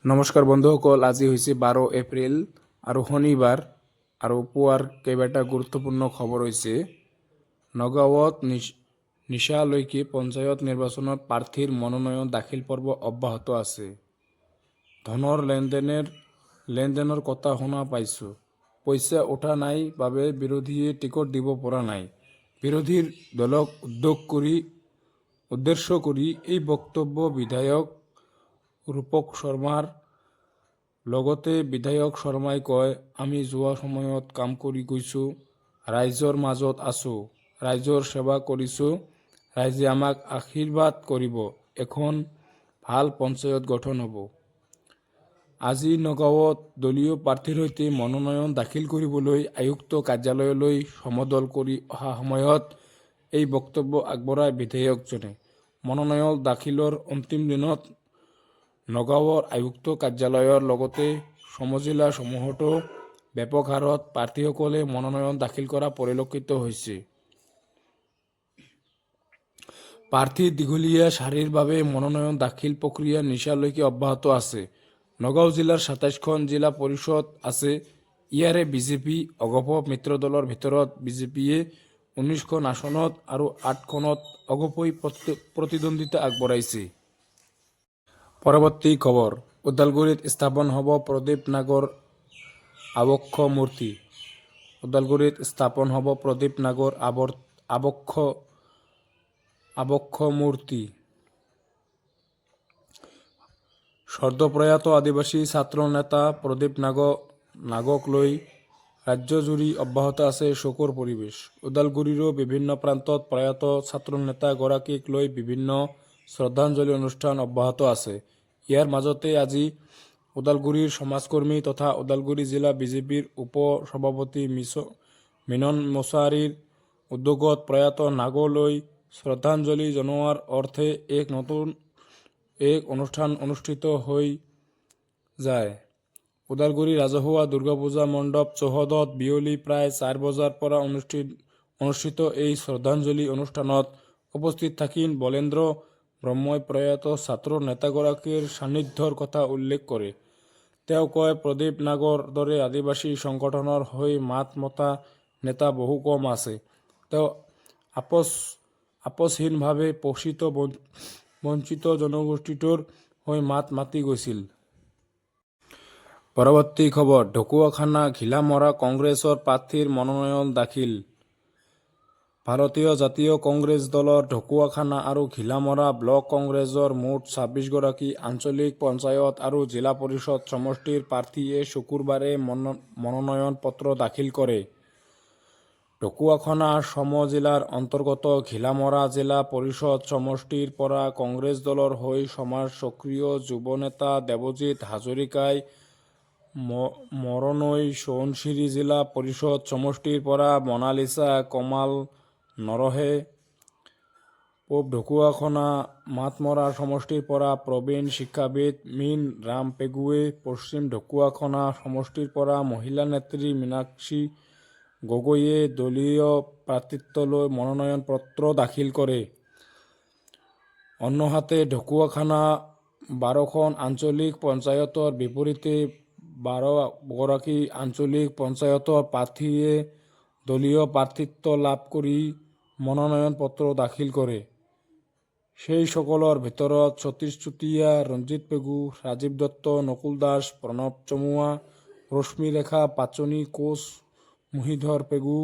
নমস্কাৰ বন্ধুসকল, আজি হৈছে 12 এপ্ৰিল আৰু শনিবাৰ আৰু পুৱাৰ কেইবাটা গুৰুত্বপূৰ্ণ খবৰ হৈছে নগাঁৱত নিশালৈকে পঞ্চায়ত নিৰ্বাচনত প্ৰাৰ্থীৰ মনোনয়ন দাখিল পৰ্ব অব্যাহত আছে। ধনৰ লেনদেনৰ কথা শুনা পাইছো। পইচা উঠা নাই বাবে বিৰোধীয়ে টিকট দিব পৰা নাই। বিৰোধীৰ দলক উদ্দেশ্য কৰি এই বক্তব্য বিধায়ক ৰূপক শৰ্মাৰ। লগতে বিধায়ক শৰ্মাই কয়, আমি যোৱা সময়ত কাম কৰি গৈছো, ৰাইজৰ মাজত আছো, ৰাইজৰ সেৱা কৰিছো, ৰাইজে আমাক আশীৰ্বাদ কৰিব, এখন ভাল পঞ্চায়ত গঠন হ'ব। আজি নগাঁৱত দলীয় প্ৰাৰ্থীৰ সৈতে মনোনয়ন দাখিল কৰিবলৈ আয়ুক্ত কাৰ্যালয়লৈ সমদল কৰি অহা সময়ত এই বক্তব্য আগবঢ়ায় বিধায়কজনে। মনোনয়ন দাখিলৰ অন্তিম দিনত নগাঁৱৰ আয়ুক্ত কাৰ্যালয়ৰ লগতে সমজিলা সমূহতো ব্যাপক হাৰত প্ৰাৰ্থীসকলে মনোনয়ন দাখিল কৰা পৰিলক্ষিত হৈছে। প্ৰাৰ্থীৰ দীঘলীয়া শাৰীৰ বাবে মনোনয়ন দাখিল প্ৰক্ৰিয়া নিশালৈকে অব্যাহত আছে। নগাঁও জিলাৰ ২৭খন জিলা পৰিষদ আছে। ইয়াৰে বিজেপি অগপ মিত্ৰ দলৰ ভিতৰত বিজেপিয়ে 19খন আসনত আৰু 8খনত অগপই প্ৰতিদ্বন্দ্বিতা আগবঢ়াইছে। পৰৱৰ্তী খবৰ, ওদালগুৰিত স্থাপন হ'ব প্ৰদীপ নাগৰ আবক্ষ মূৰ্তি। ওদালগুৰিত স্থাপন হ'ব প্ৰদীপ নাগৰ আবক্ষ মূৰ্তি। সদ্যপ্ৰয়াত আদিবাসী ছাত্ৰ নেতা প্ৰদীপ নাগক লৈ ৰাজ্যজুৰি অব্যাহত আছে শোকৰ পৰিৱেশ। ওদালগুৰিৰো বিভিন্ন প্ৰান্তত প্ৰয়াত ছাত্ৰ নেতা গৰাকীক লৈ বিভিন্ন শ্ৰদ্ধাঞ্জলি অনুষ্ঠান অব্যাহত আছে। ইয়াৰ মাজতে আজি ওদালগুৰিৰ সমাজকৰ্মী তথা ওদালগুৰি জিলা বিজেপিৰ উপ সভাপতি মিনন মোছাৰীৰ উদ্যোগত প্ৰয়াত নাগলৈ শ্ৰদ্ধাঞ্জলি জনোৱাৰ অৰ্থে এক অনুষ্ঠান অনুষ্ঠিত হৈ যায়। ওদালগুৰি ৰাজহুৱা দুৰ্গাপূজা মণ্ডপ চৌহদত বিয়লি প্ৰায় 4 বজাৰ পৰা অনুষ্ঠিত এই শ্ৰদ্ধাঞ্জলি অনুষ্ঠানত উপস্থিত থাকি বলেন্দ্ৰ ব্ৰহ্মই প্ৰয়াত ছাত্ৰ নেতাগৰাকীৰ সান্নিধ্যৰ কথা উল্লেখ কৰে। তেওঁ কয়, প্ৰদীপ নাগৰ দৰে আদিবাসী সংগঠনৰ হৈ মাত মতা নেতা বহু কম আছে। তেওঁ আপোচহীনভাৱে শোষিত বঞ্চিত জনগোষ্ঠীটোৰ হৈ মাত মাতি গৈছিল। পৰৱৰ্তী খবৰ, ঢকুৱাখানা ঘিলামৰা কংগ্ৰেছৰ প্ৰাৰ্থীৰ মনোনয়ন দাখিল। ভাৰতীয় জাতীয় কংগ্ৰেছ দলৰ ঢকুৱাখানা আৰু ঘিলামৰা ব্লক কংগ্ৰেছৰ মুঠ 26 গৰাকী আঞ্চলিক পঞ্চায়ত আৰু জিলা পৰিষদ সমষ্টিৰ প্ৰাৰ্থীয়ে শুকুৰবাৰে মনোনয়ন পত্ৰ দাখিল কৰে। ঢকুৱাখানা সমজিলাৰ অন্তৰ্গত ঘিলামৰা জিলা পৰিষদ সমষ্টিৰ পৰা কংগ্ৰেছ দলৰ হৈ সমাজ সক্ৰিয় যুৱ নেতা দেৱজিৎ হাজৰিকাই, মৰণৈ সোৱণশিৰি জিলা পৰিষদ সমষ্টিৰ পৰা মনালিছা কমাল নৰহে, পূব ঢকুৱাখানা মাতমৰা সমষ্টিৰ পৰা প্ৰবীণ শিক্ষাবিদ মীন ৰাম পেগুৱে, পশ্চিম ঢকুৱাখানা সমষ্টিৰ পৰা মহিলা নেত্ৰী মীনাক্ষী গগৈয়ে দলীয় প্ৰাৰ্থিত্বলৈ মনোনয়ন পত্ৰ দাখিল কৰে। অন্যহাতে ঢকুৱাখানা 12খন আঞ্চলিক পঞ্চায়তৰ বিপৰীতে 12 গৰাকী আঞ্চলিক পঞ্চায়তৰ প্ৰাৰ্থীয়ে দলীয় প্ৰাৰ্থিত্ব লাভ কৰি মনোনয়ন পত্ৰ দাখিল কৰে। সেইসকলৰ ভিতৰত সতীশ চুতীয়া, ৰঞ্জিত পেগু, ৰাজীৱ দত্ত, নকুল দাস, প্ৰণৱ চমুৱা, ৰশ্মি ৰেখা পাচনি কোচ, মুহিধৰ পেগু,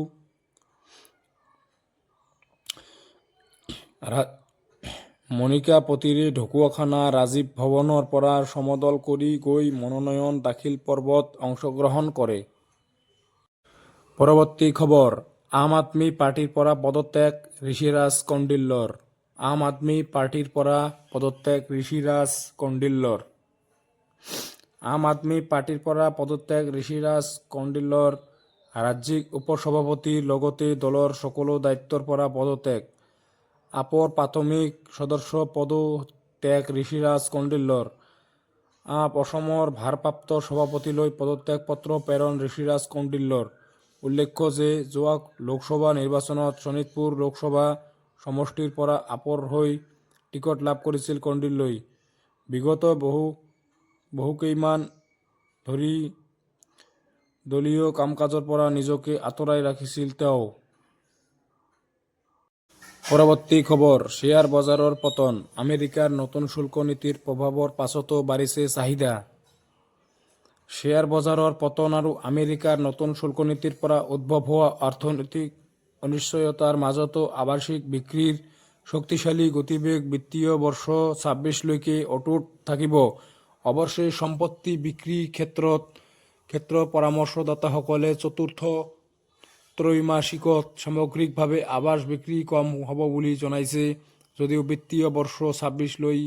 মণিকা পতিৰে ঢকুৱাখানা ৰাজীৱ ভৱনৰ পৰা সমদল কৰি গৈ মনোনয়ন দাখিল পৰ্বত অংশগ্ৰহণ কৰে। পৰৱৰ্তী খবৰ, আম আদমি পাৰ্টিৰ পৰা পদত্যাগ ঋষিৰাজ কৌণ্ডিল্যৰ। আম আদমি পাৰ্টিৰ পৰা পদত্যাগ ঋষিৰাজ কৌণ্ডিল্যৰ। আম আদমি পাৰ্টিৰ পৰা পদত্যাগ ঋষিৰাজ কৌণ্ডিল্যৰ। ৰাজ্যিক উপসভাপতিৰ লগতে দলৰ সকলো দায়িত্বৰ পৰা পদত্যাগ। আপৰ প্ৰাথমিক সদস্য পদো ত্যাগ ঋষিৰাজ কৌণ্ডিল্যৰ। আপ অসমৰ ভাৰপ্ৰাপ্ত সভাপতিলৈ পদত্যাগ পত্ৰ প্ৰেৰণ ঋষিৰাজ কৌণ্ডিল্যৰ। উল্লেখ্য যে যোৱা লোকসভা নিৰ্বাচনত শোণিতপুৰ লোকসভা সমষ্টিৰ পৰা আপৰ হৈ টিকট লাভ কৰিছিল কৌণ্ডিল্যই। বিগত বহু বহুকেইমান ধৰি দলীয় কাম-কাজৰ পৰা নিজকে আঁতৰাই ৰাখিছিল তেওঁ। পৰৱৰ্তী খবৰ, শ্বেয়াৰ বজাৰৰ পতন। আমেৰিকাৰ নতুন শুল্ক নীতিৰ প্ৰভাৱৰ পাছতো বাঢ়িছে চাহিদা। শ্বেয়াৰ বজাৰৰ পতন আৰু আমেৰিকাৰ নতুন শুল্ক নীতিৰ পৰা উদ্ভৱ হোৱা অৰ্থনৈতিক অনিশ্চয়তাৰ মাজতো আৱাসিক বিক্ৰীৰ শক্তিশালী গতিবেগ বিত্তীয় বৰ্ষ ২৬লৈকে অটুট থাকিব। অৱশ্যে সম্পত্তি বিক্ৰী ক্ষেত্ৰৰ পৰামৰ্শদাতাসকলে চতুৰ্থ ত্ৰৈমাসিকত সামগ্ৰিকভাৱে আৱাস বিক্ৰী কম হ'ব বুলি জনাইছে, যদিও বিত্তীয় বৰ্ষ ২৬লৈ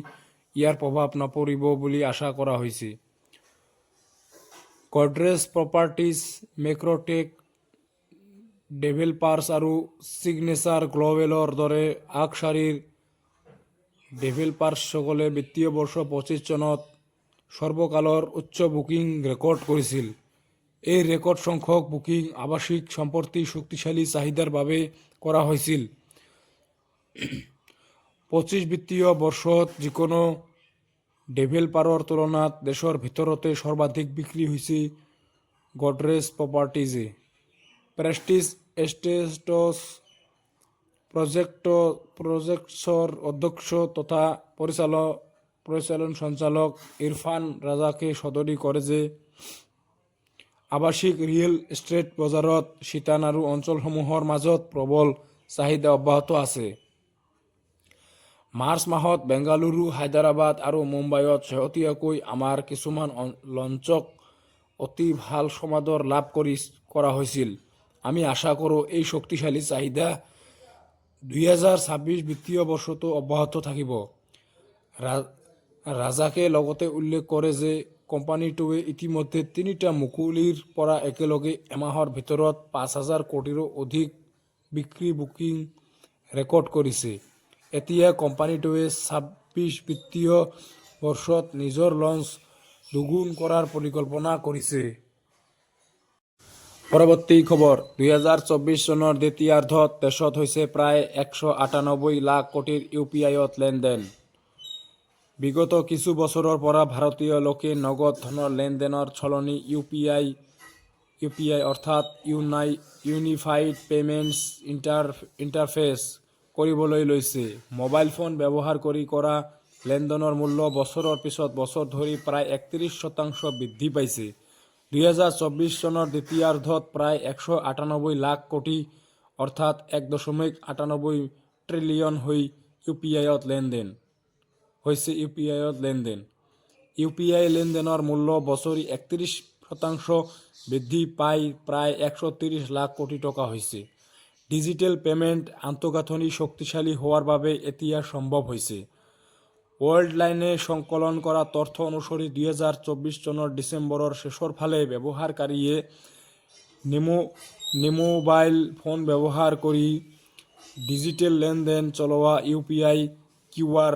ইয়াৰ প্ৰভাৱ নপৰিব বুলি আশা কৰা হৈছে। গডৰেজ প্ৰপাৰ্টিজ, মেক্ৰটেক ডেভেলপাৰ্ছ আৰু ছিগনেচাৰ গ্ল'বেলৰ দৰে আগশাৰীৰ ডেভেলপাৰ্ছসকলে বিত্তীয় বৰ্ষ ২৫ চনত সৰ্বকালৰ উচ্চ বুকিং ৰেকৰ্ড কৰিছিল। এই ৰেকৰ্ড সংখ্যক বুকিং আৱাসিক সম্পত্তিৰ শক্তিশালী চাহিদাৰ বাবে কৰা হৈছিল। ২৫ বিত্তীয় বৰ্ষত যিকোনো ডেভেলপাৰৰ তুলনাত দেশৰ ভিতৰতে সৰ্বাধিক বিক্ৰী হৈছে গডৰেজ প্ৰপাৰ্টিজে। প্ৰেষ্টিজ এষ্টেটছ প্ৰজেক্টছৰ অধ্যক্ষ তথা পৰিচালন সঞ্চালক ইৰফান ৰাজাকে সদৰি কৰে যে আৱাসিক ৰিয়েল এষ্টেট বজাৰত শীতান আৰু অঞ্চলসমূহৰ মাজত প্ৰবল চাহিদা অব্যাহত আছে। মাৰ্চ মাহত বেংগালুৰু, হায়দৰাবাদ আৰু মুম্বাইত শেহতীয়াকৈ আমাৰ কিছুমান লঞ্চক অতি ভাল সমাদৰ লাভ কৰা হৈছিল। আমি আশা কৰোঁ এই শক্তিশালী চাহিদা ২০২৬ বিত্তীয় বৰ্ষতো অব্যাহত থাকিব। ৰাজাকে লগতে উল্লেখ কৰে যে কোম্পানীটোৱে ইতিমধ্যে ৩টা মুকলিৰ পৰা একেলগে এমাহৰ ভিতৰত ৫,০০০ কোটিৰো অধিক বিক্ৰী বুকিং ৰেকৰ্ড কৰিছে। এতিয়া কোম্পানীটোৱে ২৬ বিত্তীয় বৰ্ষত নিজৰ লঞ্চ দুগুণ কৰাৰ পৰিকল্পনা কৰিছে। পৰৱৰ্তী খবৰ, ২০২৪ চনৰ দ্বিতীয়াৰ্ধত দেশত হৈছে প্ৰায় ১৯৮ লাখ কোটিৰ ইউপিআইত লেনদেন। বিগত কিছু বছৰৰ পৰা ভাৰতীয় লোকে নগদ ধনৰ লেনদেনৰ সলনি ইউপিআই অৰ্থাৎ ইউনিফাইড পেমেণ্টছ ইণ্টাৰফেচ কৰিবলৈ লৈছে। মোবাইল ফোন ব্যৱহাৰ কৰি কৰা লেনদেনৰ মূল্য বছৰৰ পিছত বছৰ ধৰি প্ৰায় ৩১% বৃদ্ধি পাইছে। ২০২৪ চনৰ দ্বিতীয়াৰ্ধত প্ৰায় ১৯৮ লাখ কোটি অৰ্থাৎ ১.৯৮ ট্ৰিলিয়ন হৈছে ইউপিআইত লেনদেন। ইউপিআই লেনদেনৰ মূল্য বছৰি ৩১% বৃদ্ধি পাই প্ৰায় ১৩০ লাখ কোটি টকা হৈছে। ডিজিটেল পেমেণ্ট আন্তঃগাঁথনি শক্তিশালী হোৱাৰ বাবে এতিয়া সম্ভৱ হৈছে। ৱৰ্ল্ডলাইনে সংকলন কৰা তথ্য অনুসৰি ২০২৪ চনৰ ডিচেম্বৰৰ শেষৰ ফালে ব্যৱহাৰকাৰীয়ে মোবাইল ফোন ব্যৱহাৰ কৰি ডিজিটেল লেনদেন চলোৱা ইউপিআই কিউআৰ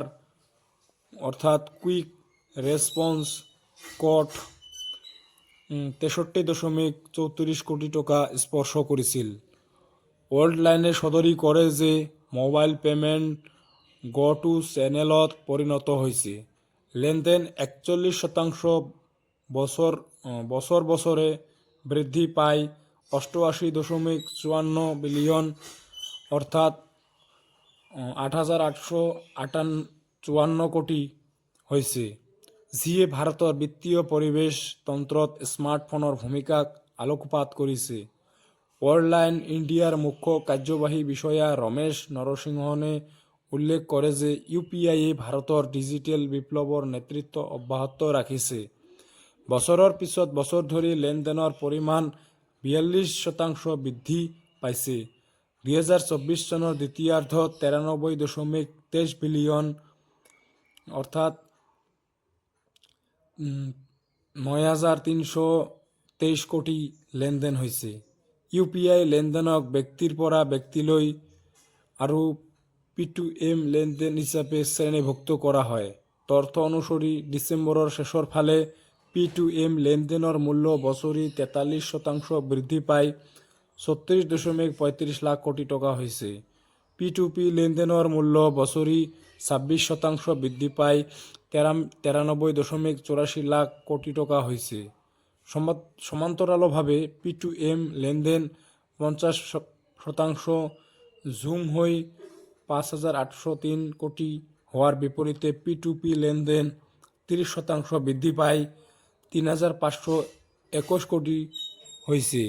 অৰ্থাৎ কুইক ৰেছপন্স কোড ৬৩.৩৪ কোটি টকা স্পৰ্শ কৰিছিল। ৱৰ্ল্ডলাইনে সদৰি কৰে যে মোবাইল পেমেণ্ট গ-টু চেনেলত পৰিণত হৈছে। লেনদেন ৪১% বছৰে বৃদ্ধি পাই ৮৮.৫৪ বিলিয়ন অৰ্থাৎ ৮,৮৫৪ কোটি হৈছে, যিয়ে ভাৰতৰ বিত্তীয় পৰিৱেশ তন্ত্ৰত স্মাৰ্টফোনৰ ভূমিকাক আলোকপাত কৰিছে। ৱৰ্ল্ডলাইন ইণ্ডিয়াৰ মুখ্য কাৰ্যবাহী বিষয়া ৰমেশ নৰসিংহনে উল্লেখ কৰে যে ইউপিআইয়ে ভাৰতৰ ডিজিটেল বিপ্লৱৰ নেতৃত্ব অব্যাহত ৰাখিছে। বছৰৰ পিছত বছৰ ধৰি লেনদেনৰ পৰিমাণ ৪২% বৃদ্ধি পাইছে। ২০২৪ চনৰ দ্বিতীয়াৰ্ধত ৯৩.২৩ বিলিয়ন অৰ্থাৎ ৯,৩২৩ কোটি লেনদেন হৈছে। ইউপিআই লেনদেনক ব্যক্তিৰ পৰা ব্যক্তিলৈ আৰু P2M লেনদেন হিচাপে শ্ৰেণীভুক্ত কৰা হয়। তথ্য অনুসৰি ডিচেম্বৰৰ শেষৰ ফালে P2M লেনদেনৰ মূল্য বছৰি ৪৩% বৃদ্ধি পাই ৩৬.৩৫ লাখ কোটি টকা হৈছে। P2P লেনদেনের মূল্য বছরই 26% বৃদ্ধি পায় 93.84 লাখ কোটি টাকা হয়েছে। সমান্তরালভাবে P2M লেনদেন 50% জুম হয়ে 5,803 কোটি হওয়ার বিপরীতে P2P লেনদেন 30% বৃদ্ধি পায় 3,521 কোটি হয়েছে।